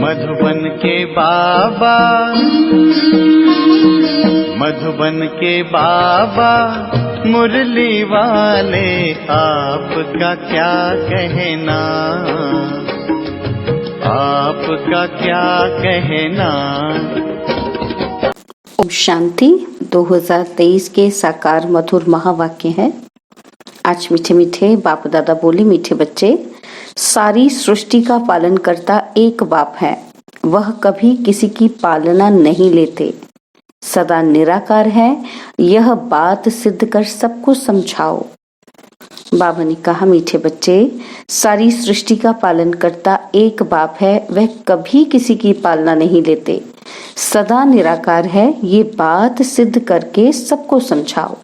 मधुबन के बाबा, मधुबन के बाबा मुरली वाले, आपका क्या कहना, आपका क्या कहना। ओम शांति। 2023 के साकार मधुर महावाक्य है। आज मीठे मीठे बाप दादा बोले, मीठे बच्चे, सारी सृष्टि का पालन करता एक बाप है, वह कभी किसी की पालना नहीं लेते, सदा निराकार है, यह बात सिद्ध कर सबको समझाओ। बाबा ने कहा, मीठे बच्चे, सारी सृष्टि का पालन करता एक बाप है, वह कभी किसी की पालना नहीं लेते, सदा निराकार है, ये बात सिद्ध करके सबको समझाओ।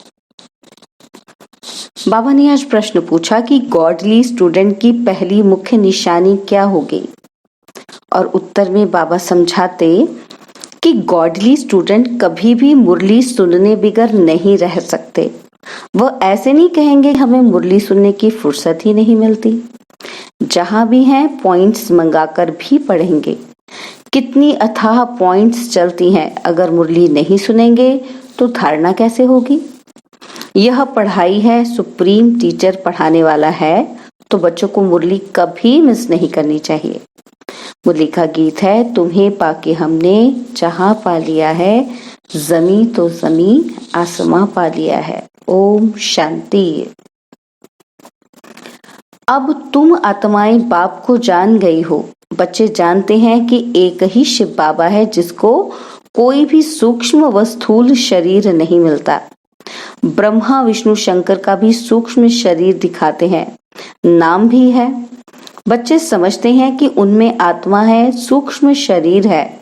बाबा ने आज प्रश्न पूछा कि गॉडली स्टूडेंट की पहली मुख्य निशानी क्या होगी, और उत्तर में बाबा समझाते कि गॉडली स्टूडेंट कभी भी मुरली सुनने बिगर नहीं रह सकते। वह ऐसे नहीं कहेंगे हमें मुरली सुनने की फुर्सत ही नहीं मिलती। जहां भी हैं पॉइंट्स मंगाकर भी पढ़ेंगे। कितनी अथाह पॉइंट्स चलती हैं, अगर मुरली नहीं सुनेंगे तो धारणा कैसे होगी। यह पढ़ाई है, सुप्रीम टीचर पढ़ाने वाला है, तो बच्चों को मुरली कभी मिस नहीं करनी चाहिए। मुरली का गीत है, तुम्हें पाके हमने जहां पा लिया है, जमी तो जमी आसमां पा लिया है। ओम शांति। अब तुम आत्माएं बाप को जान गई हो। बच्चे जानते हैं कि एक ही शिव बाबा है, जिसको कोई भी सूक्ष्म व स्थूल शरीर नहीं मिलता। ब्रह्मा विष्णु शंकर का भी सूक्ष्म शरीर दिखाते हैं, नाम भी है। बच्चे समझते हैं कि उनमें आत्मा है, सूक्ष्म शरीर है।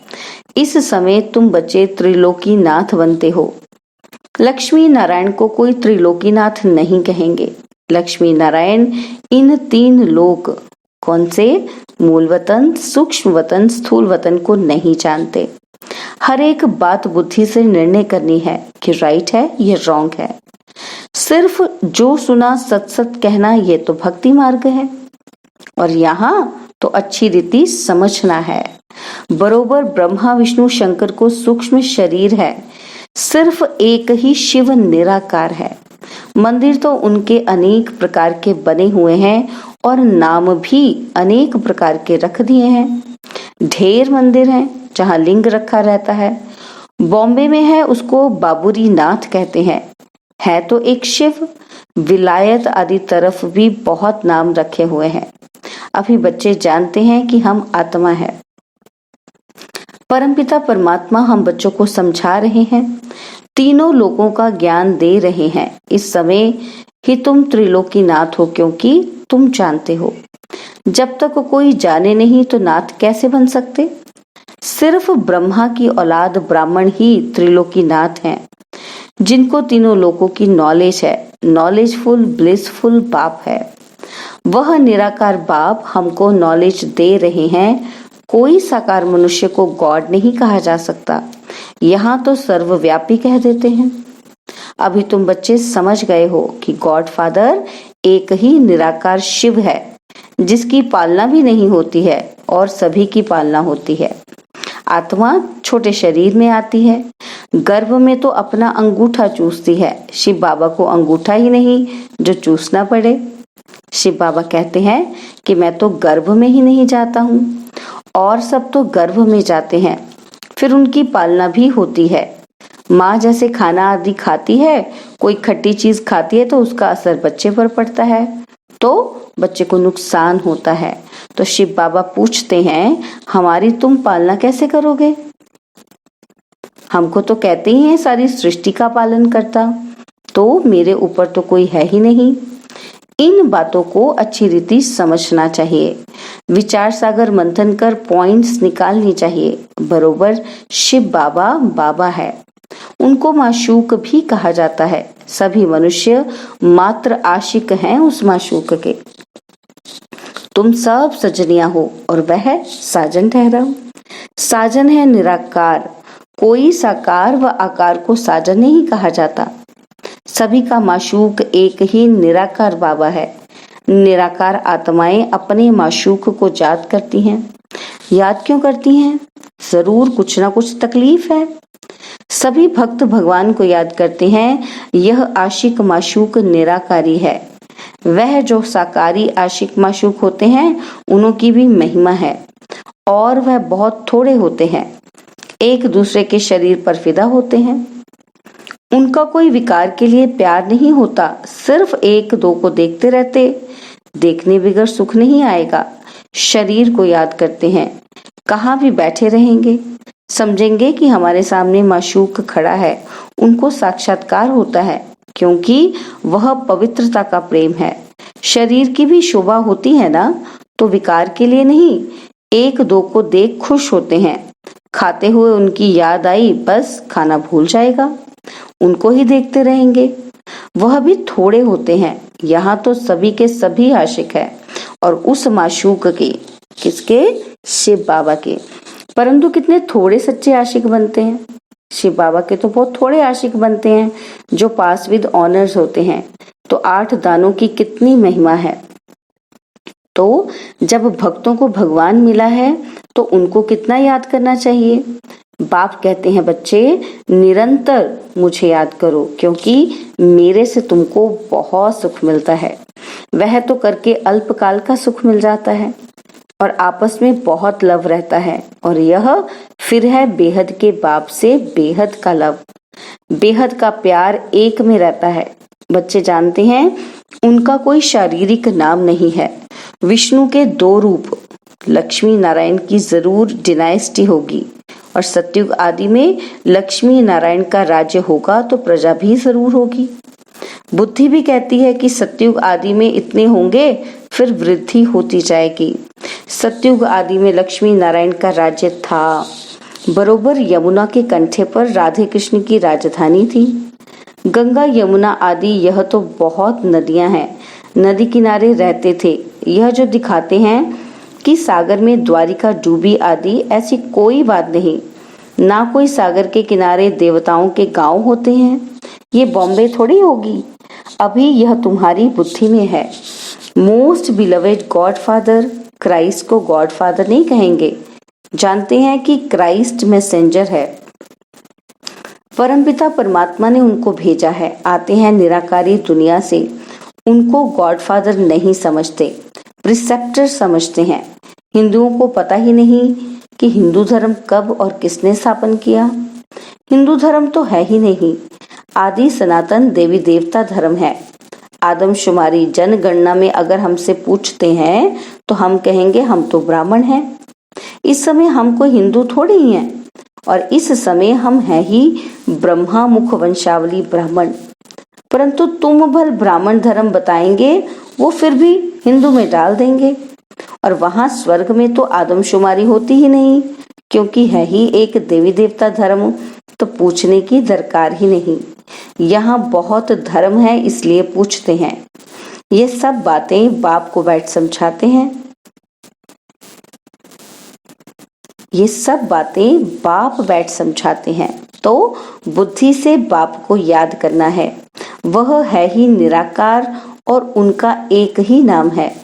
इस समय तुम बच्चे त्रिलोकीनाथ बनते हो। लक्ष्मी नारायण को कोई त्रिलोकीनाथ नहीं कहेंगे। लक्ष्मी नारायण इन तीन लोक, कौन से, मूल वतन, सूक्ष्म वतन, स्थूल वतन को नहीं जानते। हर एक बात बुद्धि से निर्णय करनी है कि राइट है, ये रॉन्ग है। सिर्फ जो सुना सत सत कहना, ये तो भक्ति मार्ग है। और यहाँ तो अच्छी रीति समझना है। बरोबर ब्रह्मा विष्णु शंकर को सूक्ष्म शरीर है, सिर्फ एक ही शिव निराकार है। मंदिर तो उनके अनेक प्रकार के बने हुए हैं और नाम भी अनेक प्रकार के रख दिए हैं। ढेर मंदिर हैं जहाँ लिंग रखा रहता है। बॉम्बे में है, उसको बाबूरी नाथ कहते हैं, है तो एक शिव। विलायत आदि तरफ भी बहुत नाम रखे हुए हैं। अभी बच्चे जानते हैं कि हम आत्मा है। परमपिता परमात्मा हम बच्चों को समझा रहे हैं, तीनों लोगों का ज्ञान दे रहे हैं। इस समय ही तुम त्रिलोकीनाथ हो, क्योंकि तुम जानते हो। जब तक कोई जाने नहीं तो नाथ कैसे बन सकते। सिर्फ ब्रह्मा की औलाद ब्राह्मण ही त्रिलोकीनाथ हैं, जिनको तीनों लोगों की नॉलेज है। नॉलेजफुल ब्लिसफुल बाप है। वह निराकार बाप हमको नॉलेज दे रहे हैं। कोई साकार मनुष्य को गॉड नहीं कहा जा सकता, यहाँ तो सर्वव्यापी कह देते हैं। अभी तुम बच्चे समझ गए हो कि गॉड फादर एक ही निराकार शिव है, जिसकी पालना भी नहीं होती है और सभी की पालना होती है। आत्मा छोटे शरीर में आती है, गर्भ में तो अपना अंगूठा चूसती है। शिव बाबा को अंगूठा ही नहीं जो चूसना पड़े। शिव बाबा कहते हैं कि मैं तो गर्भ में ही नहीं जाता हूँ, और सब तो गर्भ में जाते हैं, फिर उनकी पालना भी होती है। माँ जैसे खाना आदि खाती है, कोई खट्टी चीज खाती है तो उसका असर बच्चे पर पड़ता है, तो बच्चे को नुकसान होता है। तो शिव बाबा पूछते हैं, हमारी तुम पालना कैसे करोगे। हमको तो कहते ही हैं सारी सृष्टि का पालन करता, तो मेरे ऊपर तो कोई है ही नहीं। इन बातों को अच्छी रीति समझना चाहिए। विचार सागर मंथन कर पॉइंट्स निकालनी चाहिए। बरोबर शिव बाबा बाबा है, उनको माशूक भी कहा जाता है। सभी मनुष्य मात्र आशिक हैं उस माशूक के। तुम सब सजनिया हो और वह साजन ठहरा। साजन है निराकार, कोई साकार व आकार को साजन नहीं कहा जाता। सभी का माशूक एक ही निराकार बाबा है। निराकार आत्माएं अपने माशूक को याद करती हैं। याद क्यों करती हैं? जरूर कुछ ना कुछ तकलीफ है। सभी भक्त भगवान को याद करते हैं। यह आशिक माशूक निराकारी है। वह जो साकारी आशिक माशूक होते हैं उन्हों की भी महिमा है और वह बहुत थोड़े होते हैं, एक दूसरे के शरीर पर फिदा होते हैं। उनका कोई विकार के लिए प्यार नहीं होता, सिर्फ एक दो को देखते रहते। देखने बगैर सुख नहीं आएगा। शरीर को याद करते हैं। कहाँ भी बैठे रहेंगे, समझेंगे कि हमारे सामने माशूक खड़ा है। उनको साक्षात्कार होता है क्योंकि वह पवित्रता का प्रेम है। शरीर की भी शोभा होती है ना, तो विकार के लिए नहीं, एक दो को देख खुश होते हैं। खाते हुए उनकी याद आई, बस खाना भूल जाएगा, उनको ही देखते रहेंगे। वह भी थोड़े होते हैं। यहाँ तो सभी के सभी आशिक है और उस माशूक के, किसके? शिव बाबा के। परंतु कितने थोड़े सच्चे आशिक बनते हैं। शिव बाबा के तो बहुत थोड़े आशिक बनते हैं जो पास विद ऑनर्स होते हैं। तो 8 दानों की कितनी महिमा है। तो जब भक्तों को भगवान मिला है तो उनको कितना याद करना चाहिए। बाप कहते हैं, बच्चे निरंतर मुझे याद करो क्योंकि मेरे से तुमको बहुत सुख मिलता है। वह तो करके अल्पकाल का सुख मिल जाता है और आपस में बहुत लव रहता है, और यह फिर है बेहद के बाप से बेहद का लव। बेहद का प्यार एक में रहता है। बच्चे जानते हैं उनका कोई शारीरिक नाम नहीं है। विष्णु के 2 रूप, लक्ष्मी नारायण की जरूर डिनाइस्टी होगी और सतयुग आदि में लक्ष्मी नारायण का राज्य होगा तो प्रजा भी जरूर होगी। बुद्धि भी कहती है कि सतयुग आदि में इतने होंगे, फिर वृद्धि होती जाएगी। सतयुग आदि में लक्ष्मी नारायण का राज्य था। बरोबर यमुना के कंठे पर राधे कृष्ण की राजधानी थी। गंगा यमुना आदि यह तो बहुत नदियां हैं, नदी किनारे रहते थे। यह जो दिखाते हैं कि सागर में द्वारिका डूबी आदि, ऐसी कोई बात नहीं। ना कोई सागर के किनारे देवताओं के गांव होते हैं। ये बॉम्बे थोड़ी होगी। अभी यह तुम्हारी बुद्धि में है। मोस्ट बिलवेड गॉडफादर, क्राइस्ट को गॉडफादर नहीं कहेंगे। जानते हैं कि क्राइस्ट मैसेंजर है। परमपिता परमात्मा ने उनको भेजा है। आते हैं निराकारी दुनिया से। उनको गॉडफादर नहीं समझते, प्रिसेप्टर समझते हैं। हिंदुओं को पता ही नहीं कि हिंदू धर्म कब और किसने स्थापन किया। हिंदू धर्म तो है ही नहीं। आदि सनातन देवी देवता धर्म है। आदमशुमारी जनगणना में अगर हमसे पूछते हैं तो हम कहेंगे हम तो ब्राह्मण हैं। इस समय हम कोई हिंदू थोड़ी ही हैं, और इस समय हम हैं ही ब्रह्मा मुख वंशावली ब्राह्मण। परंतु तुम भल ब्राह्मण धर्म बताएंगे, वो फिर भी हिंदू में डाल देंगे, और वहां स्वर्ग में तो आदमशुमारी होती ही नहीं, क्योंकि है ही एक देवी देवता धर्म, तो पूछने की दरकार ही नहीं। यहाँ बहुत धर्म है इसलिए पूछते हैं। ये सब बातें बाप को बैठ समझाते हैं। ये सब बातें बाप बैठ समझाते हैं। तो बुद्धि से बाप को याद करना है। वह है ही निराकार और उनका एक ही नाम है।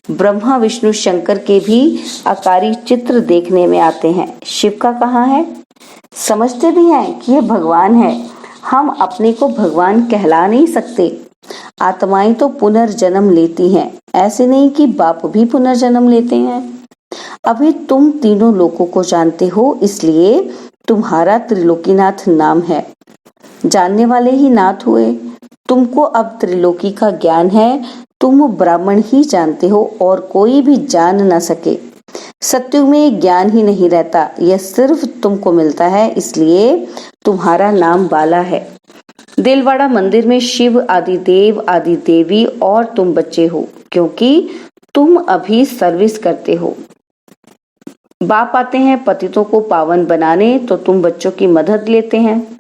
ब्रह्मा विष्णु शंकर के भी आकारी चित्र देखने में आते हैं। शिव का कहाँ है? समझते भी हैं कि ये भगवान है। हम अपने को भगवान कहला नहीं सकते। आत्माएं तो पुनर्जन्म लेती हैं, ऐसे नहीं कि बाप भी पुनर्जन्म लेते हैं। अभी तुम तीनों लोकों को जानते हो, इसलिए तुम्हारा त्रिलोकीनाथ नाम है। जानने वाले ही नाथ हुए। तुमको अब त्रिलोकी का ज्ञान है। तुम ब्राह्मण ही जानते हो और कोई भी जान न सके। सत्युग में ज्ञान ही नहीं रहता, यह सिर्फ तुमको मिलता है, इसलिए तुम्हारा नाम बाला है। दिलवाड़ा मंदिर में शिव आदि देव आदि देवी और तुम बच्चे हो, क्योंकि तुम अभी सर्विस करते हो। बाप आते हैं पतितों को पावन बनाने, तो तुम बच्चों की मदद लेते हैं।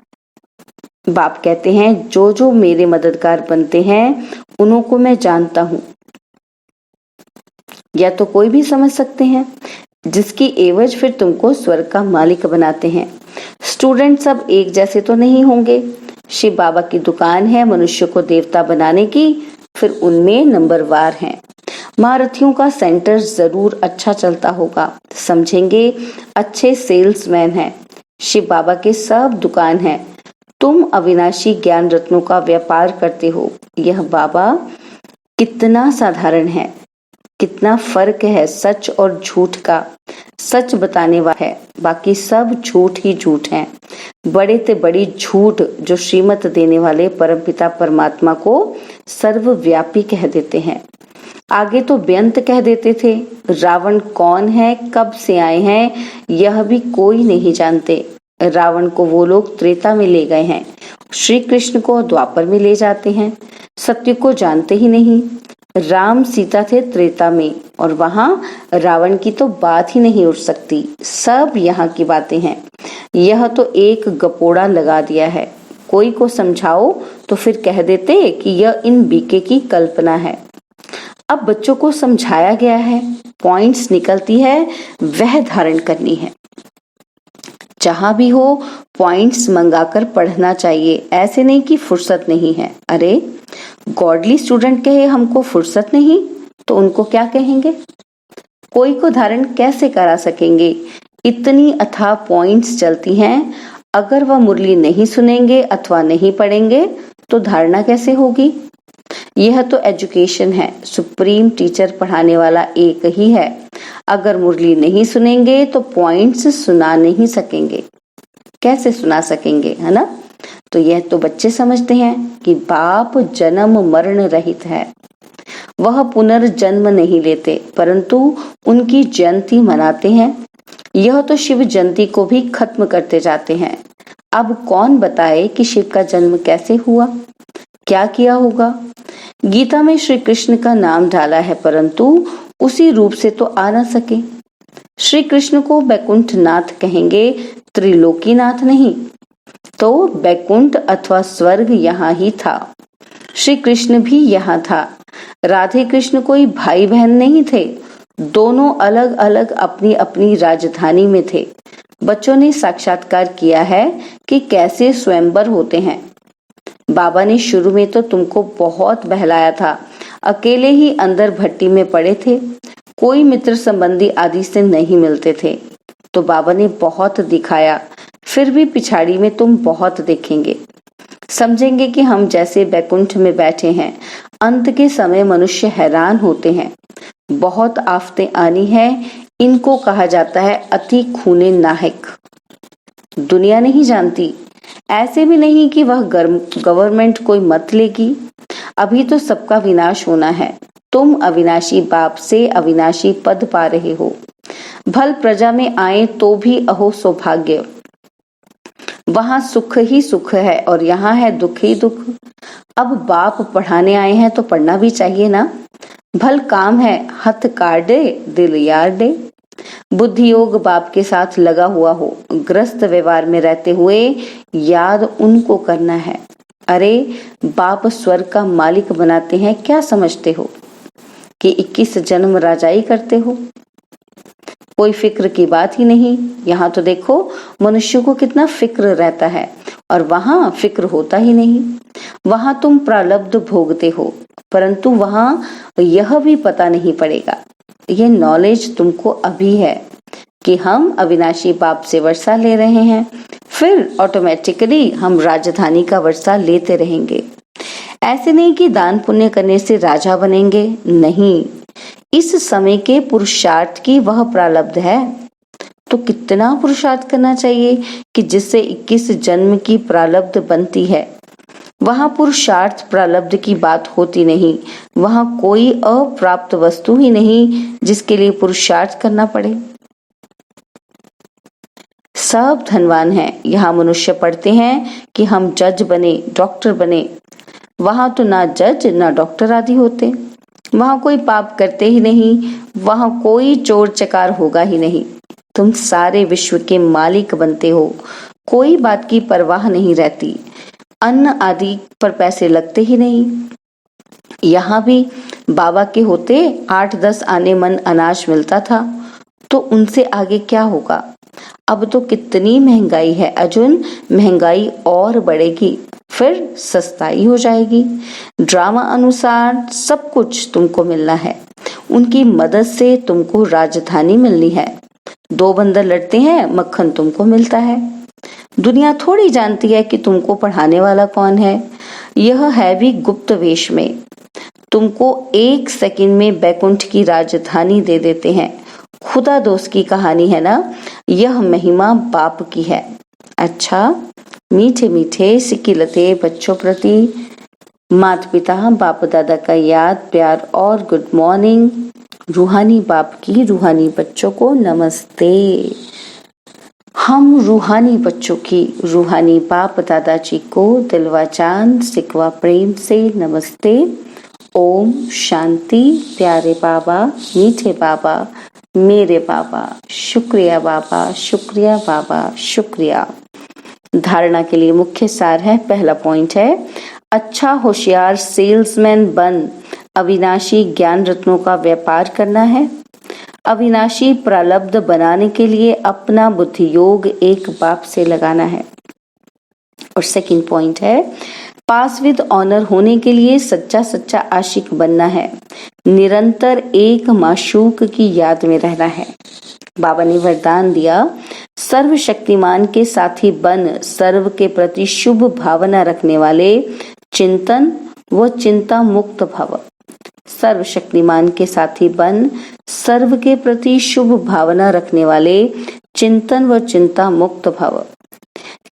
बाप कहते हैं जो जो मेरे मददगार बनते हैं उन्हों को मैं जानता हूं। या तो कोई भी समझ सकते हैं, जिसकी एवज फिर तुमको स्वर्ग का मालिक बनाते हैं। स्टूडेंट सब एक जैसे तो नहीं होंगे। शिव बाबा की दुकान है मनुष्य को देवता बनाने की, फिर उनमें नंबरवार हैं। महारथियों का सेंटर जरूर अच्छा चलता होगा, समझेंगे अच्छे सेल्समैन हैं। शिव बाबा के सब दुकान है। तुम अविनाशी ज्ञान रत्नों का व्यापार करते हो। यह बाबा कितना साधारण है, कितना फर्क है सच और झूठ का। सच बताने वाला है, बाकी सब झूठ ही झूठ हैं। बड़े ते बड़ी झूठ जो श्रीमत देने वाले परमपिता परमात्मा को सर्वव्यापी कह देते हैं। आगे तो बेअंत कह देते थे। रावण कौन है, कब से आए हैं, यह भी कोई नहीं जानते। रावण को वो लोग त्रेता में ले गए हैं, श्री कृष्ण को द्वापर में ले जाते हैं। सत्य को जानते ही नहीं। राम सीता थे त्रेता में और वहां रावण की तो बात ही नहीं उठ सकती। सब यहाँ की बातें हैं। यह तो एक गपोड़ा लगा दिया है। कोई को समझाओ तो फिर कह देते कि यह इन बीके की कल्पना है। अब बच्चों को समझाया गया है, पॉइंट्स निकलती है, वह धारण करनी है। जहां भी हो पॉइंट्स मंगाकर पढ़ना चाहिए। ऐसे नहीं कि फुर्सत नहीं है। अरे गॉडली स्टूडेंट कहे हमको फुर्सत नहीं, तो उनको क्या कहेंगे? कोई को धारण कैसे करा सकेंगे? इतनी अथाह पॉइंट्स चलती हैं। अगर वह मुरली नहीं सुनेंगे अथवा नहीं पढ़ेंगे तो धारणा कैसे होगी? यह तो एजुकेशन है। सुप्रीम टीचर पढ़ाने वाला एक ही है। अगर मुरली नहीं सुनेंगे तो पॉइंट्स सुना नहीं सकेंगे। कैसे सुना सकेंगे, है ना? तो यह तो बच्चे समझते हैं कि बाप जन्म मरण रहित है। वह पुनर्जन्म नहीं लेते, परंतु उनकी जयंती मनाते हैं। यह तो शिव जयंती को भी खत्म करते जाते हैं। अब कौन बताए कि शिव का जन्म कैसे हुआ, क्या किया होगा? गीता में श्री कृष्ण का नाम डाला है, परंतु उसी रूप से तो आ न सके। श्री कृष्ण को बैकुंठ नाथ कहेंगे, त्रिलोकीनाथ नहीं। तो बैकुंठ अथवा स्वर्ग यहाँ ही था। श्री कृष्ण भी यहाँ था। राधे कृष्ण कोई भाई बहन नहीं थे। दोनों अलग अलग अपनी अपनी राजधानी में थे। बच्चों ने साक्षात्कार किया है कि कैसे स्वयंवर होते हैं। बाबा ने शुरू में तो तुमको बहुत बहलाया था। अकेले ही अंदर भट्टी में पड़े थे, कोई मित्र संबंधी आदि से नहीं मिलते थे। तो बाबा ने बहुत दिखाया, फिर भी पिछाड़ी में तुम बहुत देखेंगे। समझेंगे कि हम जैसे बैकुंठ में बैठे हैं। अंत के समय मनुष्य हैरान होते हैं। बहुत आफतें आनी है। इनको कहा जाता है अति खूने नाहक। दुनिया नहीं जानती। ऐसे भी नहीं कि वह गवर्नमेंट कोई मत लेगी। अभी तो सबका विनाश होना है। तुम अविनाशी बाप से अविनाशी पद पा रहे हो। भल प्रजा में आए तो भी अहो सौभाग्य। वहां सुख ही सुख है और यहाँ है दुख ही दुख। अब बाप पढ़ाने आए हैं तो पढ़ना भी चाहिए ना। भल काम है हथ काटे दिल यार दे। बुद्धि योग बाप के साथ लगा हुआ हो। ग्रस्त व्यवहार में रहते हुए याद उनको करना है। अरे बाप स्वर्ग का मालिक बनाते हैं, क्या समझते हो कि 21 जन्म राजाई करते हो? कोई फिक्र की बात ही नहीं। यहाँ तो देखो मनुष्य को कितना फिक्र रहता है और वहां फिक्र होता ही नहीं। वहां तुम प्रारब्ध भोगते हो, परंतु वहां यह भी पता नहीं पड़ेगा। यह नॉलेज तुमको अभी है कि हम अविनाशी बाप से वर्षा ले रहे हैं, फिर ऑटोमेटिकली हम राजधानी का वर्षा लेते रहेंगे। ऐसे नहीं कि दान पुण्य करने से राजा बनेंगे, नहीं। इस समय के पुरुषार्थ की वह प्रारब्ध है। तो कितना पुरुषार्थ करना चाहिए कि जिससे 21 जन्म की प्रारब्ध बनती है। वहां पुरुषार्थ प्रारब्ध की बात होती नहीं। वहां कोई अप्राप्त वस्तु ही नहीं जिसके लिए पुरुषार्थ करना पड़े। सब धनवान हैं। यहाँ मनुष्य पढ़ते हैं कि हम जज बने, डॉक्टर बने। वहां तो ना जज ना डॉक्टर आदि होते। वहां कोई पाप करते ही नहीं। वहां कोई चोर चकार होगा ही नहीं। तुम सारे विश्व के मालिक बनते हो। कोई बात की परवाह नहीं रहती। अन्न आदि पर पैसे लगते ही नहीं। यहाँ भी बाबा के होते 8-10 आने मन अनाज मिलता था, तो उनसे आगे क्या होगा? अब तो कितनी महंगाई है अर्जुन, महंगाई और बढ़ेगी, फिर सस्ताई हो जाएगी। ड्रामा अनुसार सब कुछ तुमको मिलना है। उनकी मदद से तुमको राजधानी मिलनी है। 2 बंदर लड़ते हैं, मक्खन तुमको मिलता है। दुनिया थोड़ी जानती है कि तुमको पढ़ाने वाला कौन है। यह है भी गुप्त वेश में। तुमको 1 सेकंड में बैकुंठ की राजधानी दे देते हैं। खुदा दोस्त की कहानी है ना, यह महिमा बाप की है। अच्छा, मीठे मीठे सिकिलते बच्चों प्रति माता पिता बाप दादा का याद, प्यार और गुड मॉर्निंग। रूहानी बाप की रूहानी बच्चों को नमस्ते। हम रूहानी बच्चों की रूहानी बाप दादाजी को दिलवा जान सिकवा प्रेम से नमस्ते। ओम शांति। प्यारे बाबा, मीठे बाबा, मेरे बाबा, शुक्रिया बाबा, शुक्रिया बाबा, शुक्रिया। धारणा के लिए मुख्य सार है। पहला पॉइंट है, अच्छा होशियार सेल्समैन बन अविनाशी ज्ञान रत्नों का व्यापार करना है। अविनाशी प्रारब्ध बनाने के लिए अपना बुद्धि योग एक बाप से लगाना है। और सेकंड पॉइंट है, पास विद ऑनर होने के लिए सच्चा सच्चा आशिक बनना है। निरंतर एक माशूक की याद में रहना है। बाबा ने वरदान दिया, सर्वशक्तिमान के साथी बन सर्व के प्रति शुभ भावना रखने वाले चिंतन व चिंता मुक्त भव। सर्वशक्तिमान के साथी बन सर्व के प्रति शुभ भावना रखने वाले चिंतन व चिंता मुक्त भव।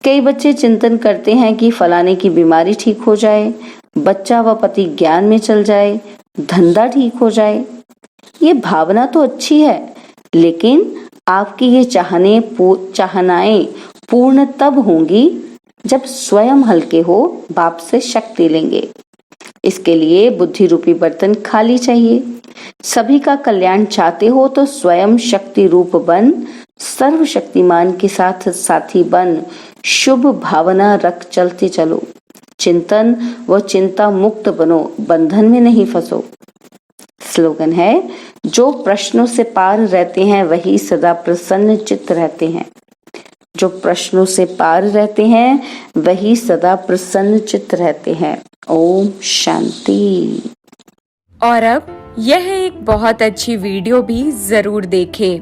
कई बच्चे चिंतन करते हैं कि फलाने की बीमारी ठीक हो जाए, बच्चा व पति ज्ञान में चल जाए, धंधा ठीक हो जाए। ये भावना तो अच्छी है, लेकिन आपकी ये चाहनाएं पूर्ण तब होंगी जब स्वयं हल्के हो बाप से शक्ति लेंगे। इसके लिए बुद्धि रूपी बर्तन खाली चाहिए। सभी का कल्याण चाहते हो तो स्वयं शक्ति रूप बन सर्वशक्तिमान के साथ साथी बन शुभ भावना रख चलते चलो। चिंतन व चिंता मुक्त बनो, बंधन में नहीं फंसो। स्लोगन है, जो प्रश्नों से पार रहते हैं वही सदा प्रसन्न चित्त रहते हैं। जो प्रश्नों से पार रहते हैं वही सदा प्रसन्न चित्त रहते हैं। ओम शांति। और अब यह एक बहुत अच्छी वीडियो भी जरूर देखें।